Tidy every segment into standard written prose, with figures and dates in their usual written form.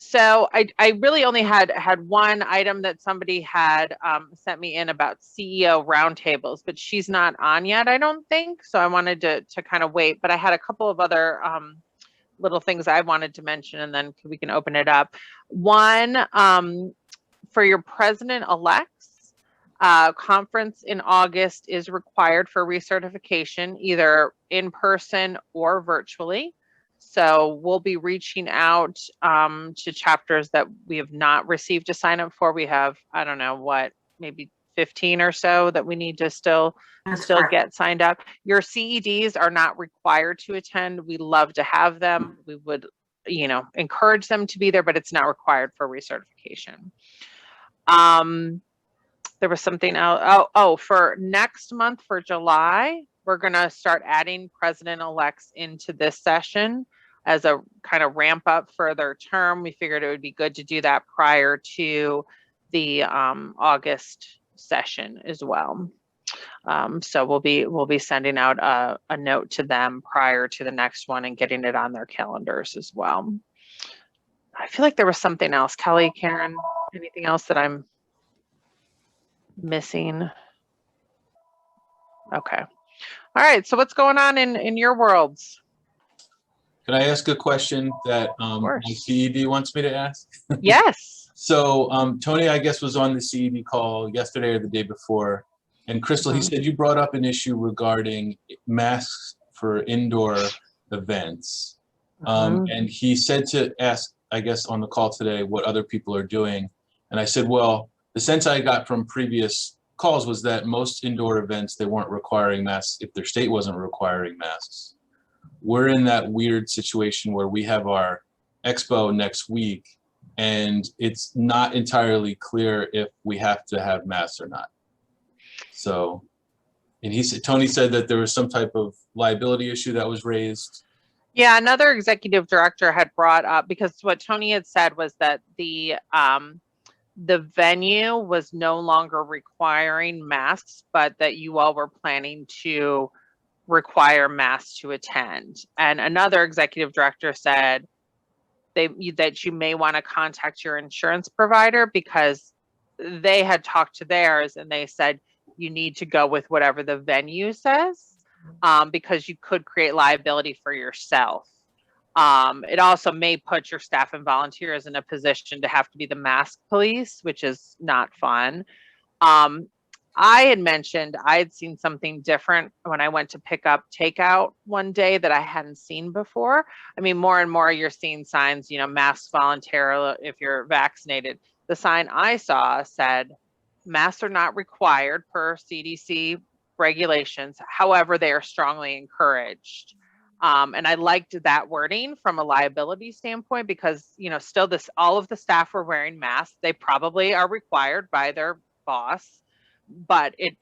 So I really only had one item that somebody had sent me in about CEO roundtables, but she's not on yet, I don't think. So I wanted to kind of wait, but I had a couple of other little things I wanted to mention, and then we can open it up. One, for your president-elects, conference in August is required for recertification, either in person or virtually. So we'll be reaching out to chapters that we have not received a sign up for. We have, I don't know what, maybe 15 or so that we need to still get signed up. Your CEDs are not required to attend. We love to have them. We would, encourage them to be there, but it's not required for recertification. There was something else. Oh, for next month, for July, we're going to start adding president-elects into this session as a kind of ramp up for their term. We figured it would be good to do that prior to the August session as well. So we'll be sending out a note to them prior to the next one and getting it on their calendars as well. I feel like there was something else. Kelly, Karen, anything else that I'm missing? Okay. All right. So what's going on in your worlds? Can I ask a question that my CED wants me to ask? Yes. So Tony, I guess, was on the CED call yesterday or the day before. And Crystal, he said you brought up an issue regarding masks for indoor events. And he said to ask, I guess, on the call today what other people are doing. And I said, well, the sense I got from previous calls was that most indoor events, they weren't requiring masks if their state wasn't requiring masks. We're in that weird situation where we have our expo next week, and it's not entirely clear if we have to have masks or not. So, and Tony said that there was some type of liability issue that was raised. Yeah, another executive director had brought up, because what Tony had said was that the venue was no longer requiring masks, but that you all were planning to require masks to attend. And another executive director said that you may want to contact your insurance provider, because they had talked to theirs and they said you need to go with whatever the venue says, because you could create liability for yourself. It also may put your staff and volunteers in a position to have to be the mask police, which is not fun. I had mentioned I had seen something different when I went to pick up takeout one day that I hadn't seen before. I mean, more and more you're seeing signs, masks voluntarily if you're vaccinated. The sign I saw said, masks are not required per CDC regulations. However, they are strongly encouraged. And I liked that wording from a liability standpoint, because, still all of the staff were wearing masks. They probably are required by their boss, but it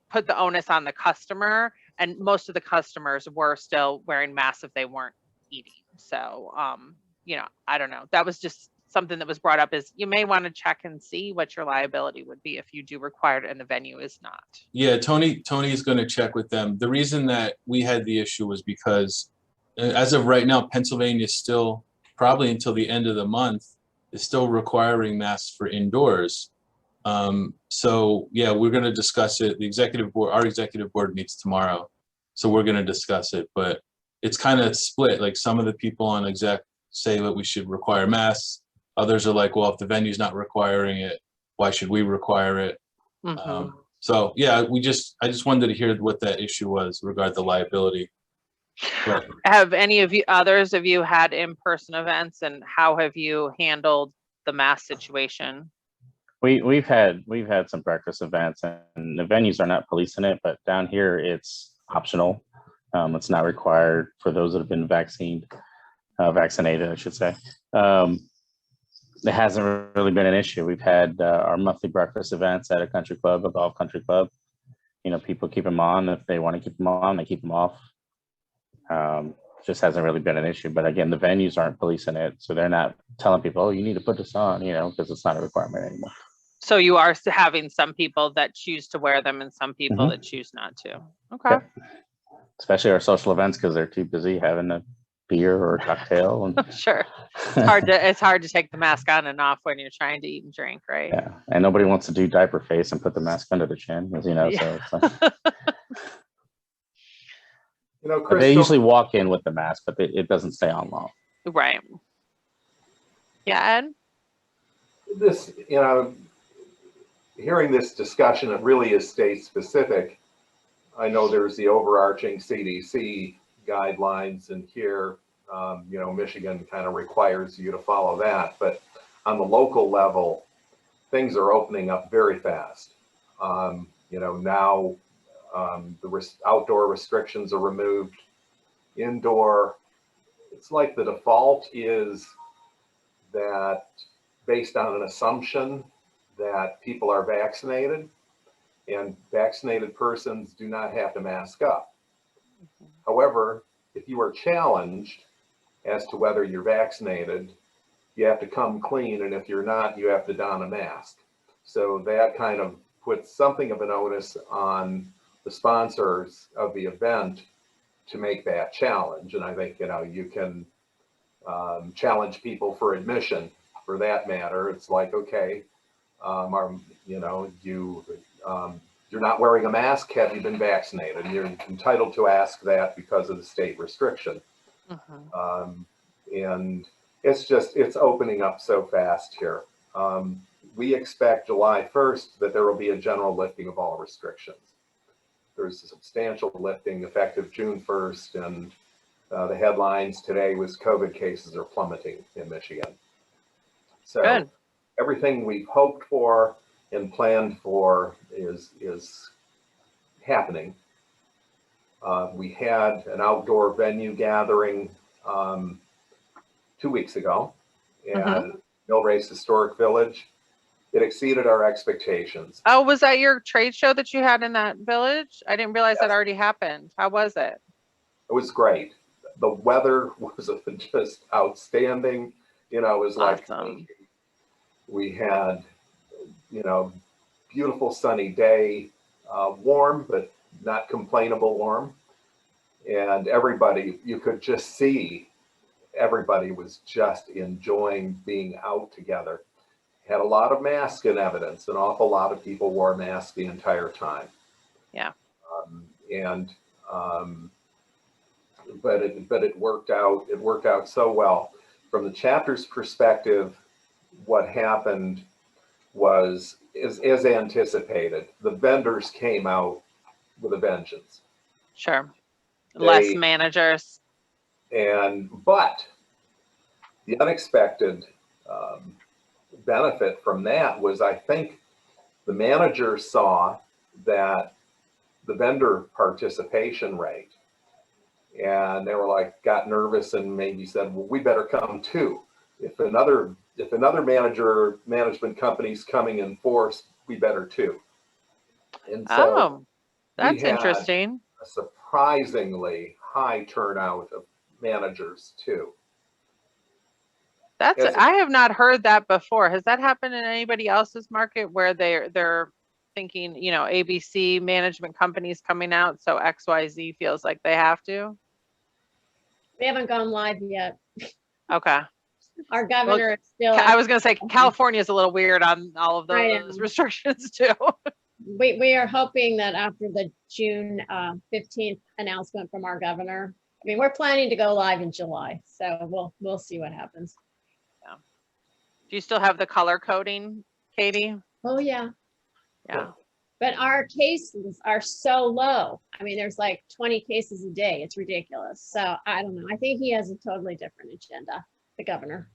put the onus on the customer, and most of the customers were still wearing masks if they weren't eating. So, I don't know. That was just something that was brought up, is you may want to check and see what your liability would be if you do require it and the venue is not. Yeah, Tony is going to check with them. The reason that we had the issue was because as of right now, Pennsylvania is still, probably until the end of the month, is still requiring masks for indoors. So yeah, we're going to discuss it. Our executive board meets tomorrow, so we're going to discuss it. But it's kind of split. Like, some of the people on exec say that we should require masks. Others are like, well, if the venue's not requiring it, why should we require it? So yeah, I just wanted to hear what that issue was regarding the liability. But have any of you had in-person events, and how have you handled the mask situation? We've had some breakfast events, and the venues are not policing it, but down here it's optional. It's not required for those that have been vaccinated, I should say. It hasn't really been an issue. We've had our monthly breakfast events at a country club, a golf country club. People keep them on. If they want to keep them on, they keep them off. Just hasn't really been an issue. But again, the venues aren't policing it, so they're not telling people, oh, you need to put this on, because it's not a requirement anymore. So you are having some people that choose to wear them and some people that choose not to. Okay. Yeah. Especially our social events, because they're too busy having the beer or a cocktail. And Sure. It's hard to take the mask on and off when you're trying to eat and drink, right? yeah, and nobody wants to do diaper face and put the mask under the chin, as you know. Yeah. So it's like, Crystal, they usually walk in with the mask, but it doesn't stay on long. Right. Yeah, Ed? this, hearing this discussion, it really is state specific. I know there's the overarching CDC guidelines, and here, Michigan kind of requires you to follow that. But on the local level, things are opening up very fast. Now the outdoor restrictions are removed. Indoor, it's like the default is that based on an assumption that people are vaccinated, and vaccinated persons do not have to mask up. However, if you are challenged as to whether you're vaccinated, you have to come clean, and if you're not, you have to don a mask. So that kind of puts something of an onus on the sponsors of the event to make that challenge. And I think, you can challenge people for admission for that matter. It's like, okay, you're not wearing a mask, have you been vaccinated? And you're entitled to ask that because of the state restriction. And it's opening up so fast here. We expect July 1st that there will be a general lifting of all restrictions. There's a substantial lifting effective June 1st, and the headlines today was COVID cases are plummeting in Michigan. So Good. Everything we've hoped for and planned for is happening. We had an outdoor venue gathering 2 weeks ago at Millrace Historic Village. It exceeded our expectations. Oh, was that your trade show that you had in that village? I didn't realize Yes. that already happened. How was it? It was great. The weather was just outstanding. It was like Awesome. we had, beautiful sunny day, warm, but not complainable warm. And everybody, you could just see everybody was just enjoying being out together. Had a lot of mask in evidence. An awful lot of people wore masks the entire time. Yeah. But it worked out. It worked out so well. From the chapter's perspective, what happened was, as anticipated, the vendors came out with a vengeance. Sure. Less managers. But the unexpected benefit from that was, I think the manager saw that the vendor participation rate, and they were like, got nervous and maybe said, well, we better come too. If another management company's coming in force, we better too. And so that's interesting. A surprisingly high turnout of managers too. I have not heard that before. Has that happened in anybody else's market where they're thinking, ABC management companies coming out, so XYZ feels like they have to? We haven't gone live yet. Okay. Our governor is still. I was going to say California is a little weird on all of those restrictions too. We are hoping that after the June 15th announcement from our governor, we're planning to go live in July, so we'll see what happens. Yeah. Do you still have the color coding, Katie? Oh yeah. Yeah. But our cases are so low. There's like 20 cases a day. It's ridiculous. So I don't know. I think he has a totally different agenda, the governor.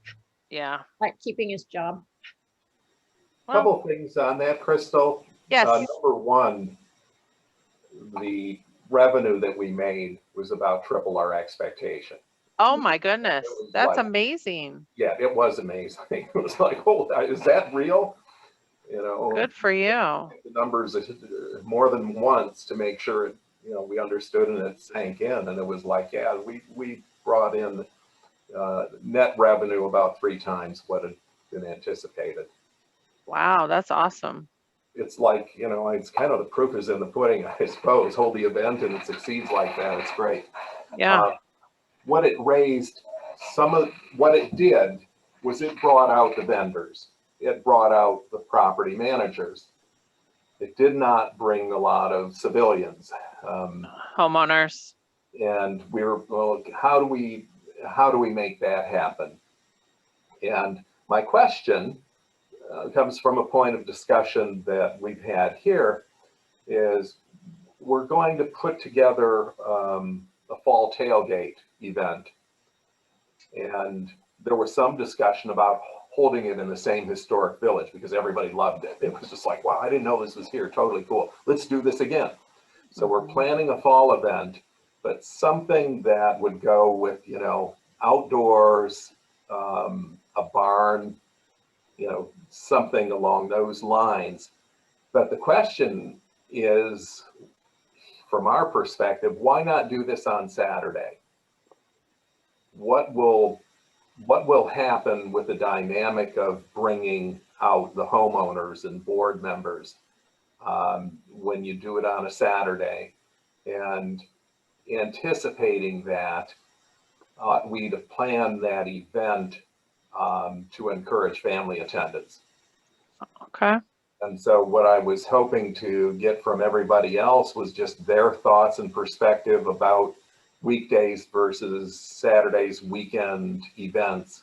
Yeah. Like keeping his job. A couple things on that, Crystal. Yes. Number one, the revenue that we made was about triple our expectation. Oh my goodness. That's amazing. Yeah, it was amazing. It was like, oh, is that real? Good for you. The numbers more than once to make sure, we understood and it sank in. And it was like, yeah, we brought in net revenue about 3 times what had been anticipated. Wow, that's awesome. It's like, it's kind of the proof is in the pudding, I suppose. Hold the event and it succeeds like that. It's great. Yeah. what it raised, some of what it did was it brought out the vendors. It brought out the property managers. It did not bring a lot of civilians. Homeowners. And we were, well, how do we make that happen? And my question comes from a point of discussion that we've had here is we're going to put together a fall tailgate event. And there was some discussion about holding it in the same historic village because everybody loved it. It was just like, wow, I didn't know this was here. Totally cool. Let's do this again. So we're planning a fall event, but something that would go with, you know, outdoors, a barn, you know, something along those lines. But the question is, from our perspective, why not do this on Saturday? What will happen with the dynamic of bringing out the homeowners and board members when you do it on a Saturday? And anticipating that, we'd have planned that event to encourage family attendance. Okay. And so what I was hoping to get from everybody else was just their thoughts and perspective about weekdays versus Saturdays, weekend events.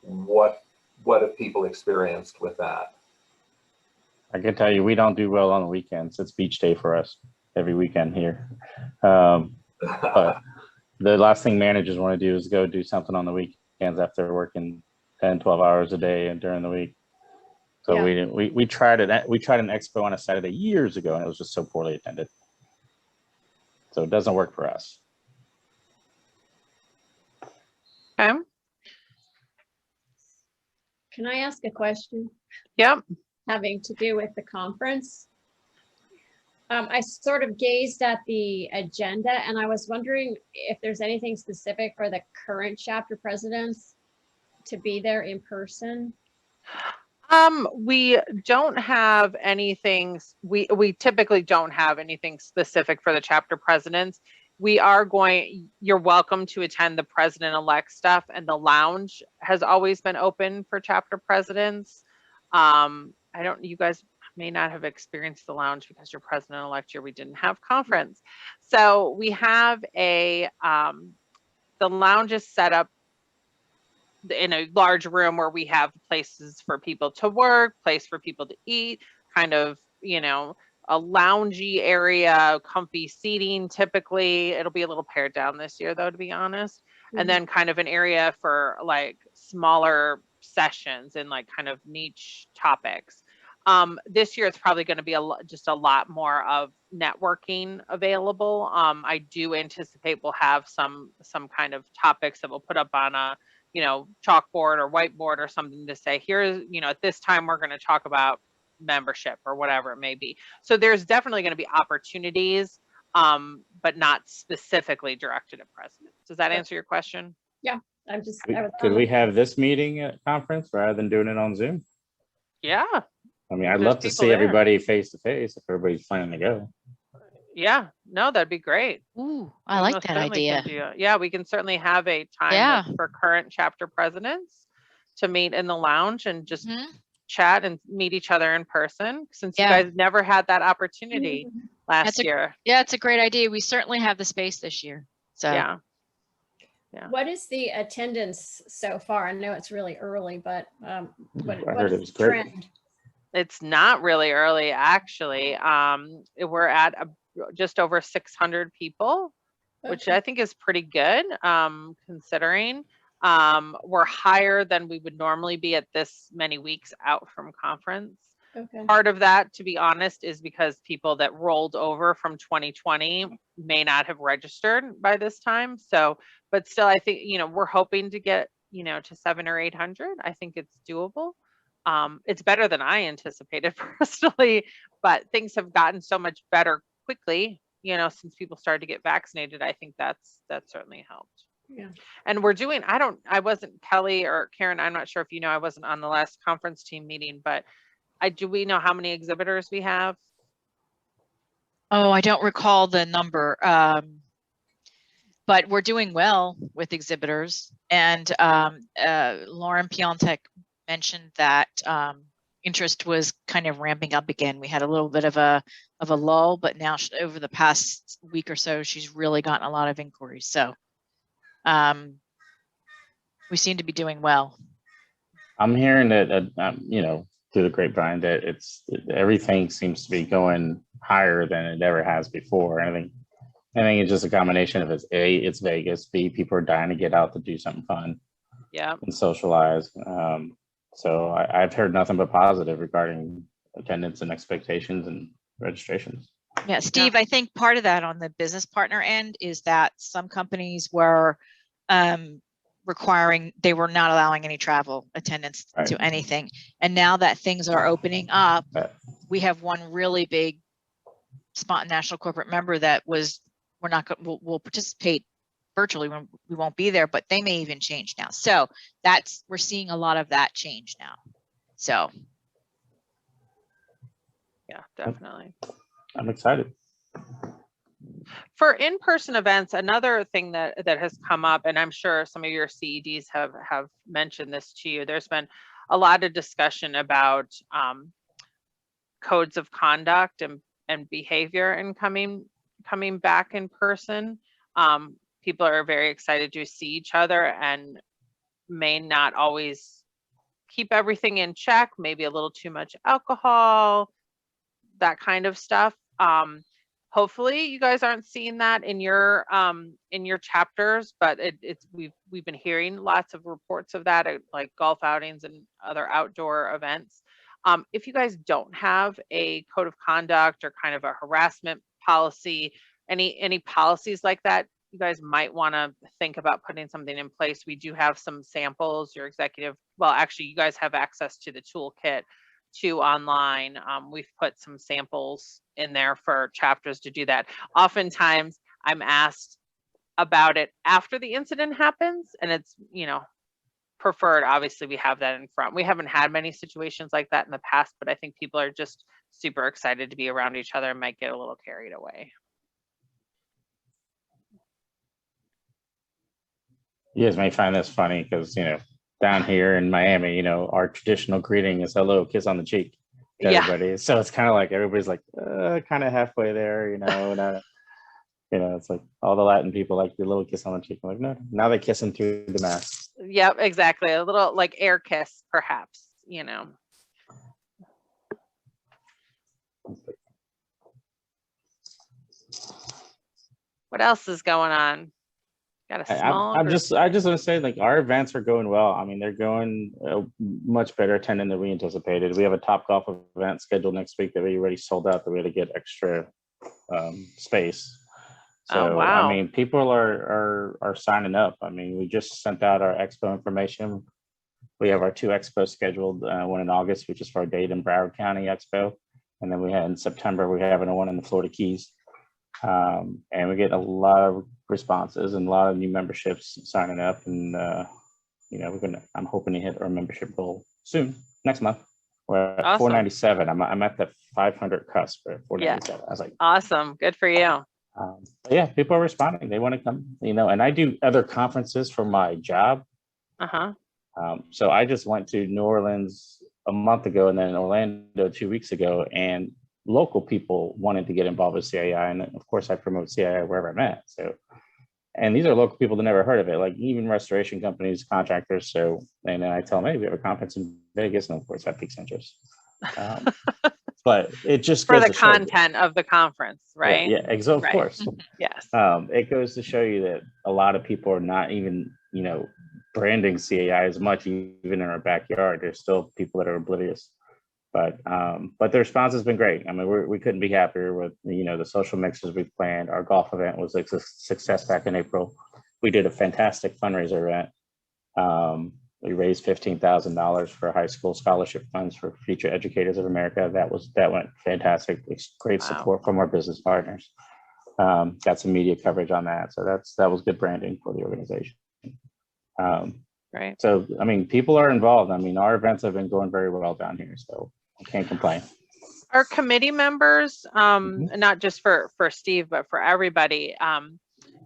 What have people experienced with that? I can tell you, we don't do well on the weekends. It's beach day for us every weekend here. But the last thing managers want to do is go do something on the weekends after working 10, 12 hours a day and during the week. So Yeah. we tried it. We tried an expo on a Saturday years ago, and it was just so poorly attended. So it doesn't work for us. Okay. Can I ask a question Yep. having to do with the conference? I sort of gazed at the agenda and I was wondering if there's anything specific for the current chapter presidents to be there in person. We don't have anything, we typically don't have anything specific for the chapter presidents. We are going, you're welcome to attend the president-elect stuff, and the lounge has always been open for chapter presidents. You guys may not have experienced the lounge because you're president-elect year, we didn't have conference. So we have the lounge is set up in a large room where we have places for people to work, place for people to eat, kind of, you know, a loungy area, comfy seating. Typically it'll be a little pared down this year though, to be honest. And then kind of an area for like smaller sessions and like kind of niche topics. This year it's probably going to be just a lot more of networking available. I do anticipate we'll have some kind of topics that we'll put up on a, you know, chalkboard or whiteboard or something to say, here's, you know, at this time we're going to talk about membership or whatever it may be. So there's definitely going to be opportunities, but not specifically directed at presidents. Does that answer your question? Yeah, Could we have this meeting at conference rather than doing it on Zoom? Yeah. I mean, I'd There's love to see there. everybody face to face if everybody's planning to go. Yeah, no, that'd be great. Ooh, I like that idea. Yeah, we can certainly have a time for current chapter presidents to meet in the lounge and just chat and meet each other in person, since you guys never had that opportunity last year. Yeah, it's a great idea. We certainly have the space this year. So yeah. What is the attendance so far? I know it's really early, but heard it was the great. trend? It's not really early, actually. We're at just over 600 people, which I think is pretty good, considering we're higher than we would normally be at this many weeks out from conference. Okay. Part of that, to be honest, is because people that rolled over from 2020 may not have registered by this time. So, but still, I think, you know, we're hoping to get, you know, to 700 or 800. I think it's doable. It's better than I anticipated personally, but things have gotten so much better quickly, you know, since people started to get vaccinated. I think that certainly helped. Yeah. And we're doing, I wasn't, Kelly or Karen, I'm not sure if you know, I wasn't on the last conference team meeting, but do we know how many exhibitors we have? Oh, I don't recall the number. but we're doing well with exhibitors. And Lauren Piontek mentioned that interest was kind of ramping up again. We had a little bit of a lull, but now over the past week or so, she's really gotten a lot of inquiries. So we seem to be doing well. I'm hearing that, you know, through the grapevine that everything seems to be going higher than it ever has before. I think it's just a combination of it's Vegas, B, people are dying to get out to do something fun, Yeah, and socialize. So I've heard nothing but positive regarding attendance and expectations and registrations. Yeah, Steve, I think part of that on the business partner end is that some companies were they were not allowing any travel attendance to anything. And now that things are opening up, we have one really big spot national corporate member that we'll participate virtually when we won't be there, but they may even change now. So we're seeing a lot of that change now. So. Yeah, definitely. I'm excited. For in-person events, another thing that has come up, and I'm sure some of your CEDs have mentioned this to you, there's been a lot of discussion about codes of conduct and behavior in coming back in person. People are very excited to see each other and may not always keep everything in check, maybe a little too much alcohol, that kind of stuff. Hopefully you guys aren't seeing that in your chapters, but we've been hearing lots of reports of that at like golf outings and other outdoor events. If you guys don't have a code of conduct or kind of a harassment policy, any policies like that, you guys might want to think about putting something in place. We do have some samples. Your executive, well, actually, you guys have access to the toolkit too online. We've put some samples in there for chapters to do that. Oftentimes, I'm asked about it after the incident happens, and it's, you know, preferred. Obviously, we have that in front. We haven't had many situations like that in the past, but I think people are just super excited to be around each other and might get a little carried away. You guys may find this funny because, you know, down here in Miami, you know, our traditional greeting is hello, kiss on the cheek to everybody. So it's kind of like everybody's like kind of halfway there, you know, and you know, it's like all the Latin people like the little kiss on the cheek. I'm like, no, now they're kissing through the mask. Yep, exactly. A little like air kiss, perhaps, you know. What else is going on? Got a small. I just want to say, like, our events are going well. I mean, they're going much better attending than we anticipated. We have a Top Golf event scheduled next week that we already sold out. That we had to get extra space. So, oh, wow. I mean, people are signing up. I mean, we just sent out our expo information. We have our 2 expos scheduled, one in August, which is for our Dade and Broward County Expo. And then we had in September, we have one in the Florida Keys. And we get a lot of responses and a lot of new memberships signing up. And, you know, I'm hoping to hit our membership goal soon, next month. We're at 497. I'm at the 500 cusp at 497. Yeah. I was like, awesome. Good for you. Yeah, people are responding. They want to come, you know, and I do other conferences for my job. So I just went to New Orleans a month ago and then Orlando 2 weeks ago, and local people wanted to get involved with CAI. And of course I promote CAI wherever I'm at. So, and these are local people that never heard of it, like even restoration companies, contractors. So, and then I tell them, hey, we have a conference in Vegas. And of course that piques interest. But it just for the content of the conference, right? Yeah, of course. Yes. It goes to show you that a lot of people are not even, you know, branding CAI as much, even in our backyard. There's still people that are oblivious. But the response has been great. I mean, we couldn't be happier with, you know, the social mixes we've planned. Our golf event was a success back in April. We did a fantastic fundraiser event. We raised $15,000 for high school scholarship funds for future educators of America. That went fantastic. It's great support from our business partners. Got some media coverage on that. So that was good branding for the organization. Right. So, I mean, people are involved. I mean, our events have been going very well down here, so I can't complain. Our committee members, not just for Steve, but for everybody,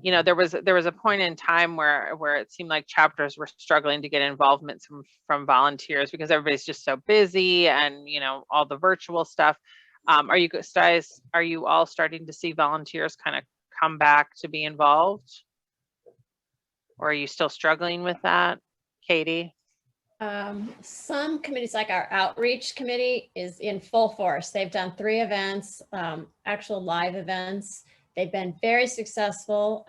you know, there was a point in time where it seemed like chapters were struggling to get involvement from volunteers because everybody's just so busy and, you know, all the virtual stuff. Are you guys, are you all starting to see volunteers kind of come back to be involved? Or are you still struggling with that, Katie? Some committees, like our outreach committee, is in full force. They've done 3 events, actual live events. They've been very successful.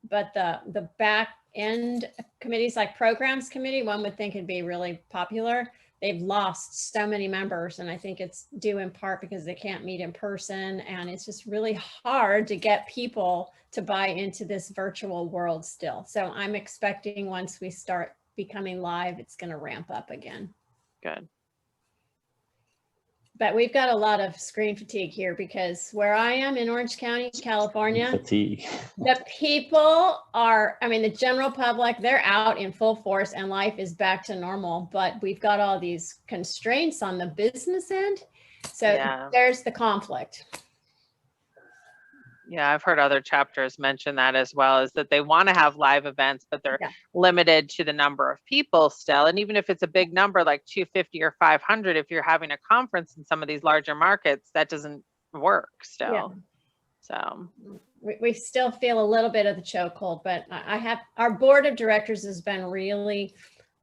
But the back end committees, like programs committee, one would think it'd be really popular. They've lost so many members, and I think it's due in part because they can't meet in person, and it's just really hard to get people to buy into this virtual world still. So I'm expecting once we start becoming live, it's going to ramp up again. Good. But we've got a lot of screen fatigue here because where I am in Orange County, California, Fatigue. the people are, I mean, the general public, they're out in full force and life is back to normal, but we've got all these constraints on the business end. So Yeah. there's the conflict. Yeah, I've heard other chapters mention that as well, is that they want to have live events, but they're Yeah. limited to the number of people still. And even if it's a big number, like 250 or 500, if you're having a conference in some of these larger markets, that doesn't work still. Yeah. So We still feel a little bit of the chokehold, but I have, our board of directors has been really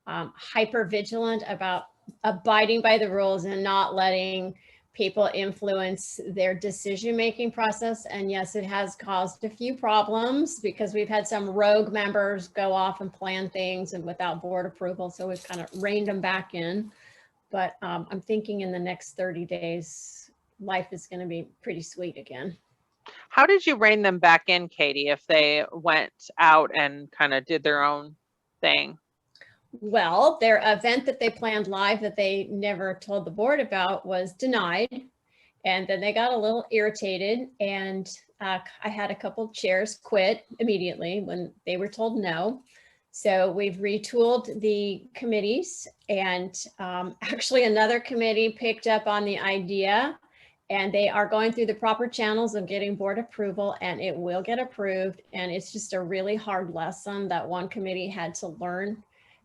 hyper vigilant about abiding by the rules and not letting people influence their decision-making process. And yes, it has caused a few problems because we've had some rogue members go off and plan things and without board approval. So we've kind of reined them back in. But I'm thinking in the next 30 days, life is going to be pretty sweet again. how did you rein them back in, Katie, if they went out and kind of did their own thing? Well, their event that they planned live that they never told the board about was denied. And then they got a little irritated, and I had a couple of chairs quit immediately when they were told no. So we've retooled the committees, and actually another committee picked up on the idea, and they are going through the proper channels of getting board approval, and it will get approved. And it's just a really hard lesson that one committee had to learn,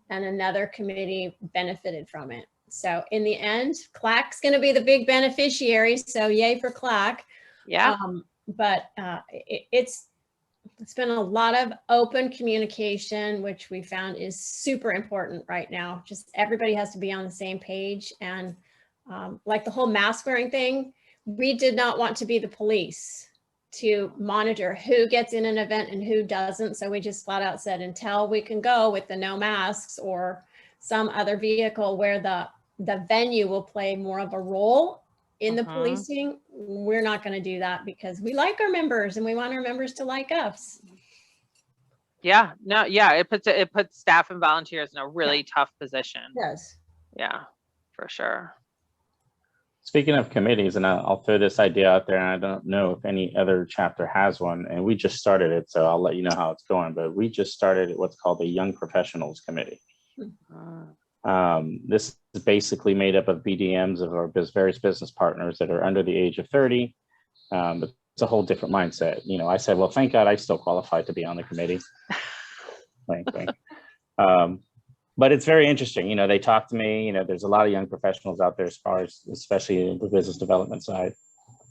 and another committee benefited from it. So in the end, CLAC's going to be the big beneficiary. So yay for CLAC. Yeah. But it's been a lot of open communication, which we found is super important right now. Just everybody has to be on the same page. And like the whole mask wearing thing, we did not want to be the police to monitor who gets in an event and who doesn't. So we just flat out said, until we can go with the no masks or some other vehicle where the venue will play more of a role in the policing, we're not going to do that because we like our members and we want our members to like us. Yeah, no, yeah, it puts staff and volunteers in a really tough position. Yes. Yeah, for sure. Speaking of committees, and I'll throw this idea out there, and I don't know if any other chapter has one, and we just started it, so I'll let you know how it's going, but we just started what's called the Young Professionals Committee. This is basically made up of BDMs of our various business partners that are under the age of 30. But it's a whole different mindset. You know, I said, well, thank God I still qualified to be on the committee. Wink, wink. But it's very interesting. You know, they talk to me, you know, there's a lot of young professionals out there as far as, especially in the business development side.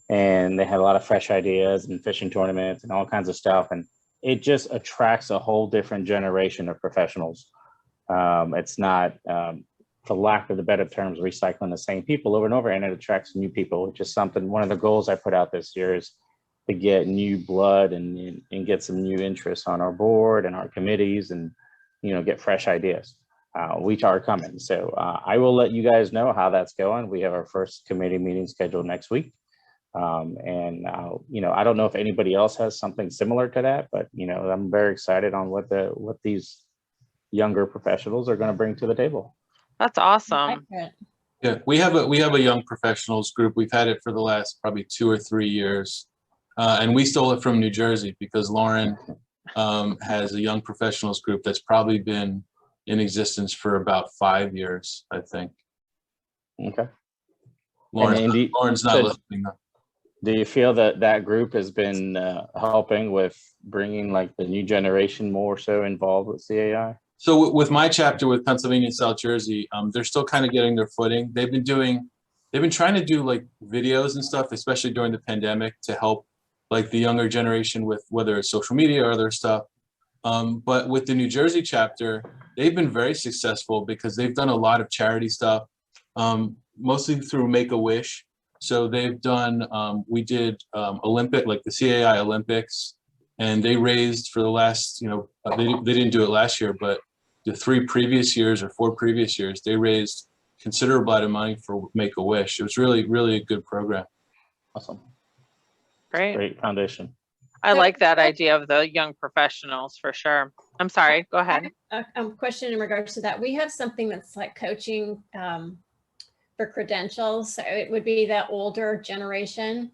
And they have a lot of fresh ideas and fishing tournaments and all kinds of stuff. And it just attracts a whole different generation of professionals. It's not, for lack of the better terms, recycling the same people over and over, and it attracts new people, which is something, one of the goals I put out this year is to get new blood and get some new interests on our board and our committees and, you know, get fresh ideas, which are coming. So I will let you guys know how that's going. We have our first committee meeting scheduled next week. You know, I don't know if anybody else has something similar to that, but, you know, I'm very excited on what these younger professionals are going to bring to the table. That's awesome. Yeah, we have a young professionals group. We've had it for the last probably 2 or 3 years, and we stole it from New Jersey because Lauren has a young professionals group that's probably been in existence for about 5 years, I think. Okay. Lauren's not listening though. Do you feel that that group has been helping with bringing like the new generation more so involved with CAI? So with my chapter with Pennsylvania and South Jersey, they're still kind of getting their footing. They've been trying to do like videos and stuff, especially during the pandemic, to help like the younger generation with whether it's social media or other stuff. But with the New Jersey chapter, they've been very successful because they've done a lot of charity stuff, mostly through Make-A-Wish. So they've done, we did Olympic, like the CAI Olympics, and they raised for the last, they didn't do it last year, but the 3 previous years or 4 previous years, they raised considerable amount of money for Make-A-Wish. It was really, really a good program. Awesome. Great. Great foundation. I like that idea of the young professionals for sure. I'm sorry, go ahead. A question in regards to that. We have something that's like coaching for credentials. So it would be that older generation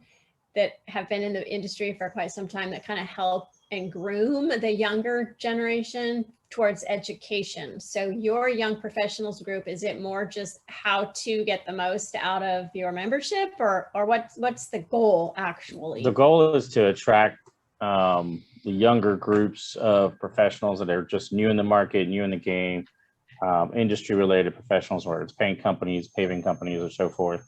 that have been in the industry for quite some time that kind of help and groom the younger generation towards education. So your young professionals group, is it more just how to get the most out of your membership, or what's the goal actually? The goal is to attract the younger groups of professionals that are just new in the market, new in the game, industry related professionals, whether it's paint companies, paving companies, or so forth.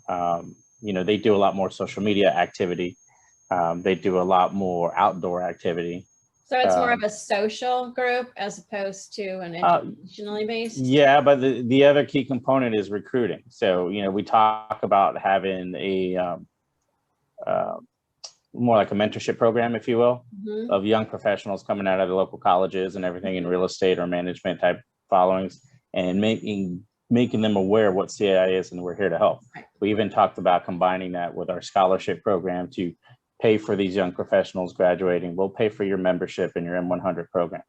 They do a lot more social media activity. They do a lot more outdoor activity. So it's more of a social group as opposed to an educationally based? Yeah, but the other key component is recruiting. So, we talk about having a more like a mentorship program, if you will, of young professionals coming out of the local colleges and everything in real estate or management type followings, and making them aware of what CAI is, and we're here to help. Right. We even talked about combining that with our scholarship program to pay for these young professionals graduating. We'll pay for your membership in your M100 program.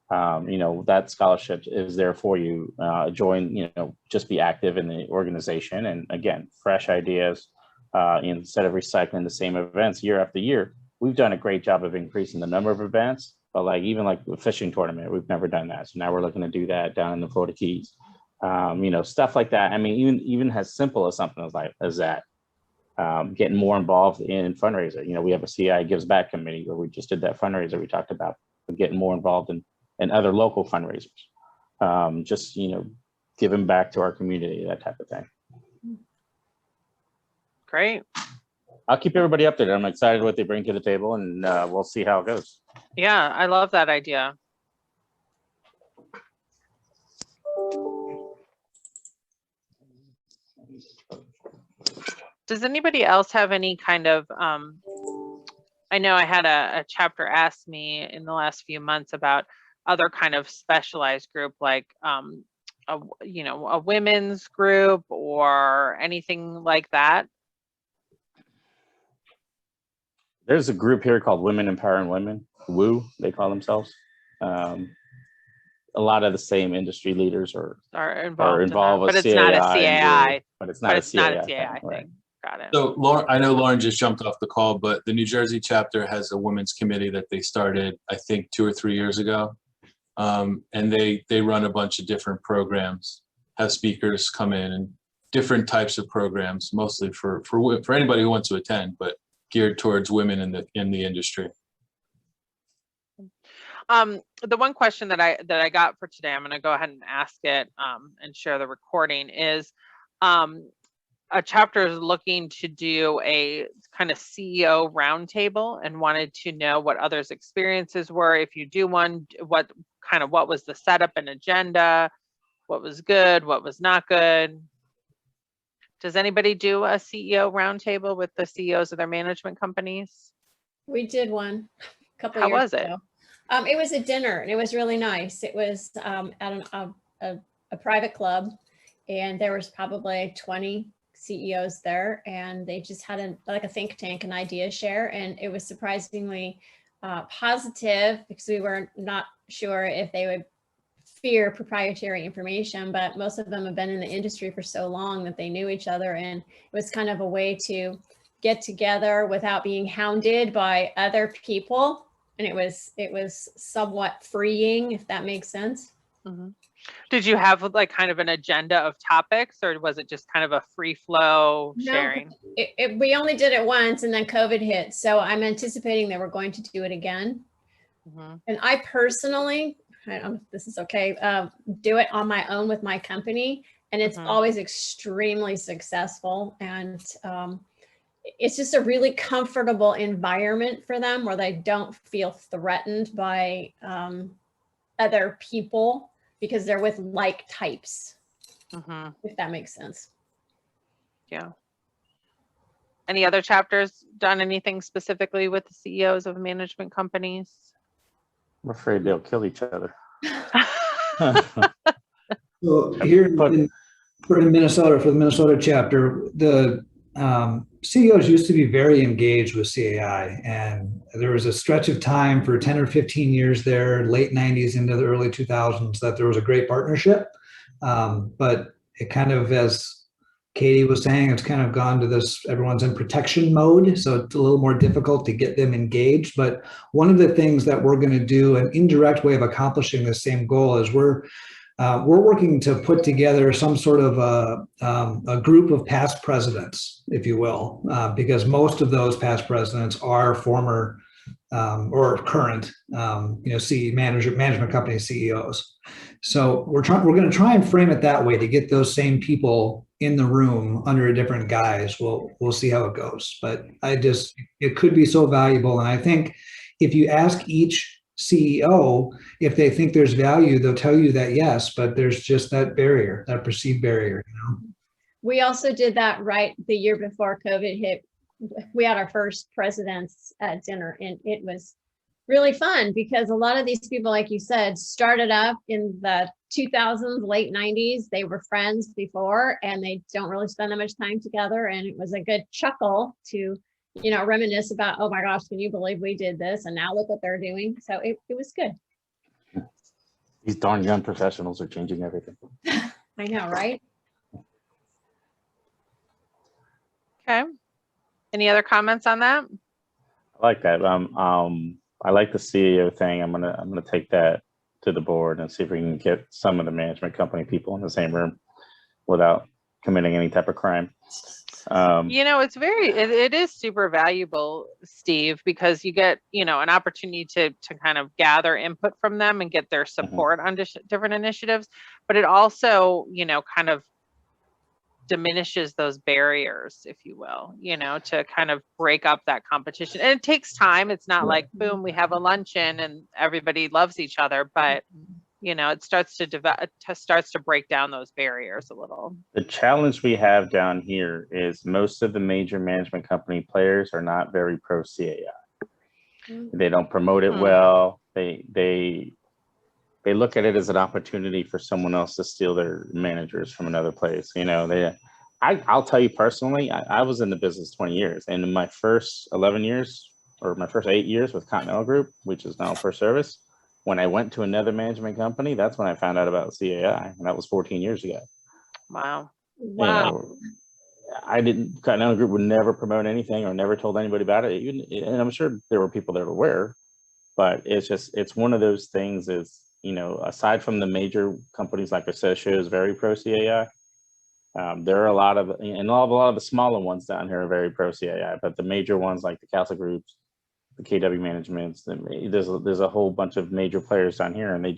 That scholarship is there for you. Join, just be active in the organization. And again, fresh ideas, instead of recycling the same events year after year. We've done a great job of increasing the number of events, but like the fishing tournament, we've never done that. So now we're looking to do that down in the Florida Keys. Stuff like that. I mean, even as simple as something as that. Getting more involved in fundraiser. We have a CAI Gives Back committee where we just did that fundraiser we talked about, getting more involved in other local fundraisers. Just, giving back to our community, that type of thing. Great. I'll keep everybody updated. I'm excited what they bring to the table, and we'll see how it goes. Yeah, I love that idea. Does anybody else have any kind of, I know I had a chapter ask me in the last few months about other kind of specialized group, like, a women's group or anything like that. There's a group here called Women Empowering Women, WOO, they call themselves. A lot of the same industry leaders are involved but with it's not a CAI. CAI. But it's not a CAI thing. Right. Got it. So Lauren, I know Lauren just jumped off the call, but the New Jersey chapter has a women's committee that they started, I think 2 or 3 years ago. And they run a bunch of different programs, have speakers come in, and different types of programs, mostly for anybody who wants to attend, but geared towards women in the industry. The one question that I got for today, I'm going to go ahead and ask it and share the recording, is a chapter is looking to do a kind of CEO roundtable and wanted to know what others' experiences were. If you do one, what was the setup and agenda? What was good? What was not good? Does anybody do a CEO roundtable with the CEOs of their management companies? We did one a couple How years was it? ago. It was a dinner and it was really nice. It was at a private club, and there was probably 20 CEOs there, and they just had like a think tank, an idea share, and it was surprisingly positive because we were not sure if they would fear proprietary information, but most of them have been in the industry for so long that they knew each other, and it was kind of a way to get together without being hounded by other people. And it was somewhat freeing, if that makes sense. Mm-hmm. Did you have like kind of an agenda of topics, or was it just kind of a free flow sharing? No, we only did it once and then COVID hit. So I'm anticipating that we're going to do it again. Mm-hmm. And I personally, I don't know if this is okay, do it on my own with my company. And it's always extremely successful. And it's just a really comfortable environment for them where they don't feel threatened by other people because they're with like types, if that makes sense. Yeah. Any other chapters done anything specifically with the CEOs of management companies? I'm afraid they'll kill each other. So here in Minnesota, for the Minnesota chapter, the CEOs used to be very engaged with CAI, and there was a stretch of time for 10 or 15 years there, late 90s into the early 2000s, that there was a great partnership. But it kind of, as Katie was saying, it's kind of gone to this, everyone's in protection mode, so it's a little more difficult to get them engaged. But one of the things that we're going to do, an indirect way of accomplishing the same goal, is we're working to put together some sort of a group of past presidents, if you will, because most of those past presidents are former or current, management company CEOs. So we're going to try and frame it that way to get those same people in the room under a different guise. We'll see how it goes, but it could be so valuable. And I think if you ask each CEO if they think there's value, they'll tell you that yes, but there's just that barrier, that perceived barrier. We also did that right the year before COVID hit. We had our first presidents at dinner, and it was really fun because a lot of these people, like you said, started up in the 2000s, late 90s. They were friends before, and they don't really spend that much time together. And it was a good chuckle to, reminisce about, oh my gosh, can you believe we did this? And now look what they're doing. So it was good. These darn young professionals are changing everything. I know, right? Okay. Any other comments on that? I like that. I like the CEO thing. I'm gonna take that to the board and see if we can get some of the management company people in the same room without committing any type of crime. It's it is super valuable, Steve, because you get, an opportunity to kind of gather input from them and get their support on different initiatives, but it also, kind of diminishes those barriers, if you will, to kind of break up that competition. And it takes time. It's not like, boom, we have a luncheon and everybody loves each other, but it starts to break down those barriers a little. The challenge we have down here is most of the major management company players are not very pro CAI. They don't promote it well. They look at it as an opportunity for someone else to steal their managers from another place. I'll tell you personally, I was in the business 20 years, and in my first 11 years, or my first 8 years with Continental Group, which is now First Service, when I went to another management company, that's when I found out about CAI, and that was 14 years ago. Wow. Continental Group would never promote anything or never told anybody about it. And I'm sure there were people that were aware, but it's one of those things is, aside from the major companies like Associate is very pro CAI, there are a lot of the smaller ones down here are very pro CAI, but the major ones like the Castle Groups, the KW Managements, there's a whole bunch of major players down here, and they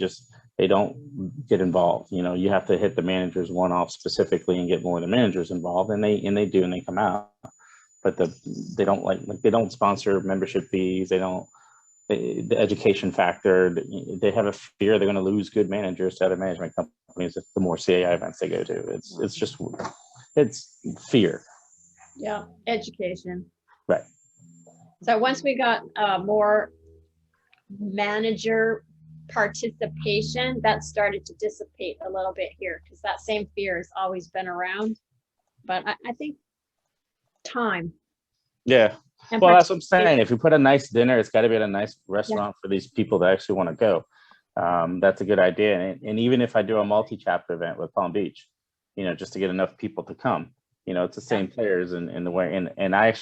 don't get involved. You have to hit the managers one off specifically and get more of the managers involved, and they do, and they come out, but they don't sponsor membership fees. The education factor, they have a fear they're going to lose good managers to other management companies if the more CAI events they go to. It's fear. Yeah, education. Right. So once we got more manager participation, that started to dissipate a little bit here, because that same fear has always been around. But I think time. Yeah. Well, that's what I'm saying. If you put a nice dinner, it's got to be at a nice restaurant for these people that actually want to go. That's a good idea. And even if I do a multi-chapter event with Palm Beach, just to get enough people to come, it's the same players in the way. And I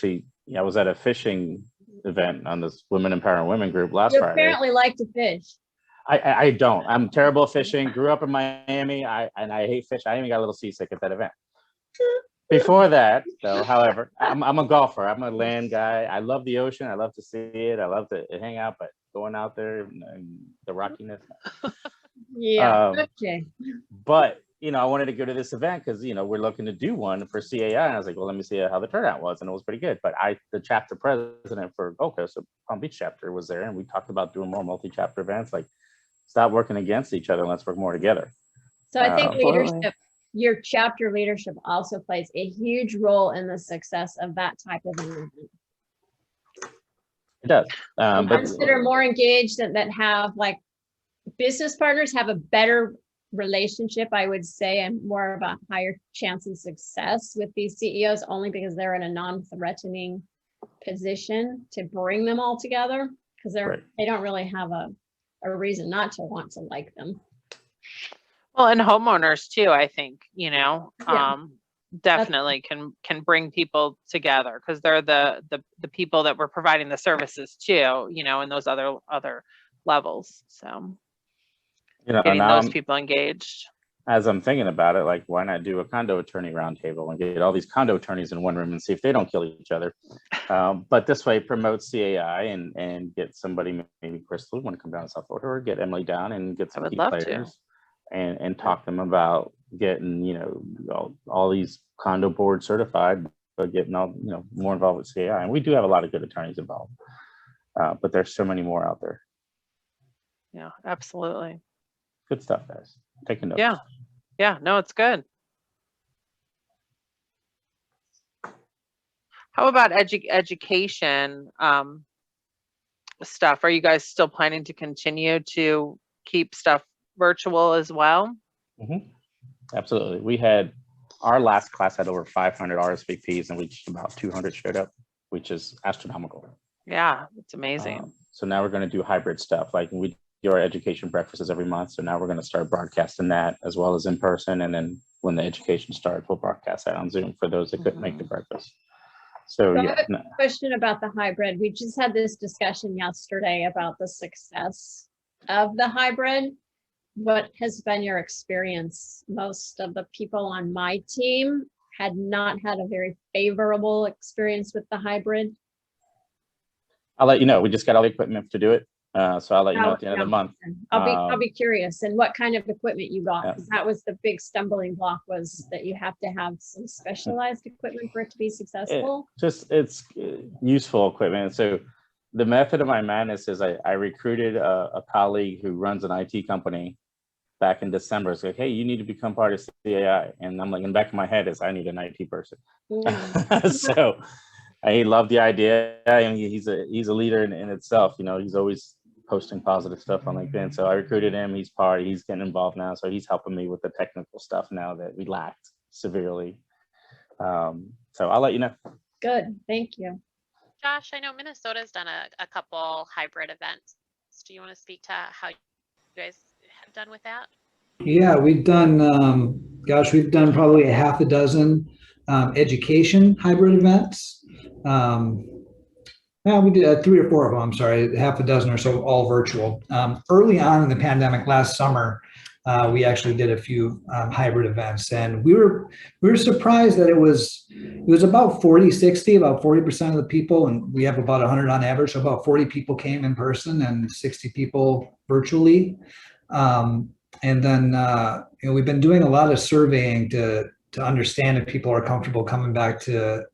was at a fishing event on this Women Empowering Women group last Friday. You apparently like to fish. I don't. I'm terrible at fishing. Grew up in Miami. I hate fish. I even got a little seasick at that event. Before that, though, however, I'm a golfer. I'm a land guy. I love the ocean. I love to see it. I love to hang out, but going out there and the rockiness. Yeah. Okay. But I wanted to go to this event because we're looking to do one for CAI, and I was like, well, let me see how the turnout was, and it was pretty good. But the chapter president for Gold Coast, so Palm Beach chapter, was there, and we talked about doing more multi-chapter events. Like, stop working against each other. Let's work more together. So I think leadership, your chapter leadership also plays a huge role in the success of that type of event. It does. But That are more engaged and that have like business partners have a better relationship, I would say, and more of a higher chance of success with these CEOs, only because they're in a non-threatening position to bring them all together, because they don't really have a reason not to want to like them. Well, and homeowners too, I think, definitely can bring people together, because they're the people that we're providing the services to, in those other levels. So getting those people engaged. As I'm thinking about it, like, why not do a condo attorney roundtable and get all these condo attorneys in one room and see if they don't kill each other? But this way, promote CAI and get somebody, maybe Crystal, want to come down to South Florida, or get Emily down and get some key players and talk to them about getting, all these condo board certified, but getting all, more involved with CAI. And we do have a lot of good attorneys involved, but there's so many more out there. Yeah, absolutely. Good stuff, guys. Taking notes. Yeah, no, it's good. How about education stuff? Are you guys still planning to continue to keep stuff virtual as well? Mm-hmm. Absolutely. We had our last class had over 500 RSVPs, and we just about 200 showed up, which is astronomical. Yeah, it's amazing. So now we're going to do hybrid stuff. Like, we do our education breakfasts every month. So now we're going to start broadcasting that as well as in person. And then when the education starts, we'll broadcast that on Zoom for those that couldn't make the breakfast. So I have a question about the hybrid. We just had this discussion yesterday about the success of the hybrid. What has been your experience? Most of the people on my team had not had a very favorable experience with the hybrid. I'll let you know. We just got all the equipment to do it. So I'll let you know at the end of the month. I'll be curious. And what kind of equipment you got? Because that was the big stumbling block, was that you have to have some specialized equipment for it to be successful. It's useful equipment. So the method of my madness is I recruited a colleague who runs an IT company back in December. It's like, hey, you need to become part of CAI. And I'm like, in the back of my head is, I need an IT person. So he loved the idea, and he's a leader in itself. He's always posting positive stuff on LinkedIn. So I recruited him. He's getting involved now. So he's helping me with the technical stuff now that we lacked severely. So I'll let you know. Good, thank you. Josh, I know Minnesota's done a couple hybrid events. Do you want to speak to how you guys have done with that? Yeah, we've done, we've done probably a half a dozen education hybrid events. We did 3 or 4 of them, I'm sorry, half a dozen or so, all virtual. Early on in the pandemic last summer, we actually did a few hybrid events, and we were surprised that it was about 40-60, about 40% of the people, and we have about 100 on average, so about 40 people came in person and 60 people virtually. And then we've been doing a lot of surveying to understand if people are comfortable coming back to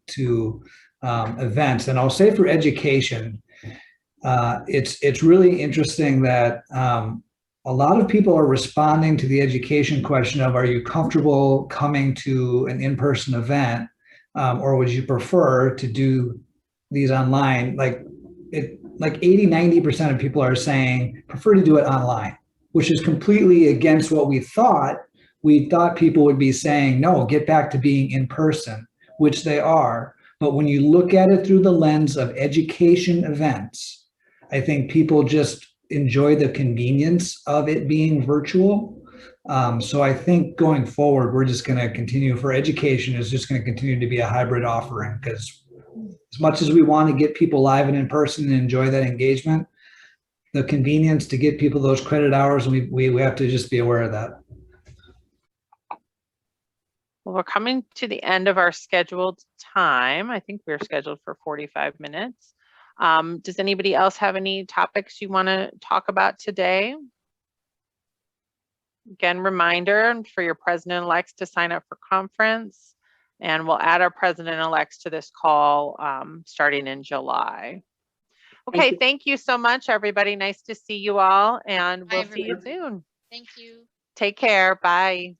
events. And I'll say for education, it's really interesting that a lot of people are responding to the education question of, are you comfortable coming to an in-person event, or would you prefer to do these online? Like 80-90% of people are saying prefer to do it online, which is completely against what we thought. We thought people would be saying, no, get back to being in person, which they are. But when you look at it through the lens of education events, I think people just enjoy the convenience of it being virtual. So I think going forward, we're just going to continue, for education, is just going to continue to be a hybrid offering, because as much as we want to get people live and in person and enjoy that engagement, the convenience to get people those credit hours, and we have to just be aware of that. Well, we're coming to the end of our scheduled time. I think we're scheduled for 45 minutes. Does anybody else have any topics you want to talk about today? Again, reminder for your president-elects to sign up for conference, and we'll add our president-elects to this call starting in July. Okay, thank you so much, everybody. Nice to see you all, and we'll see you soon. Thank you. Take care. Bye.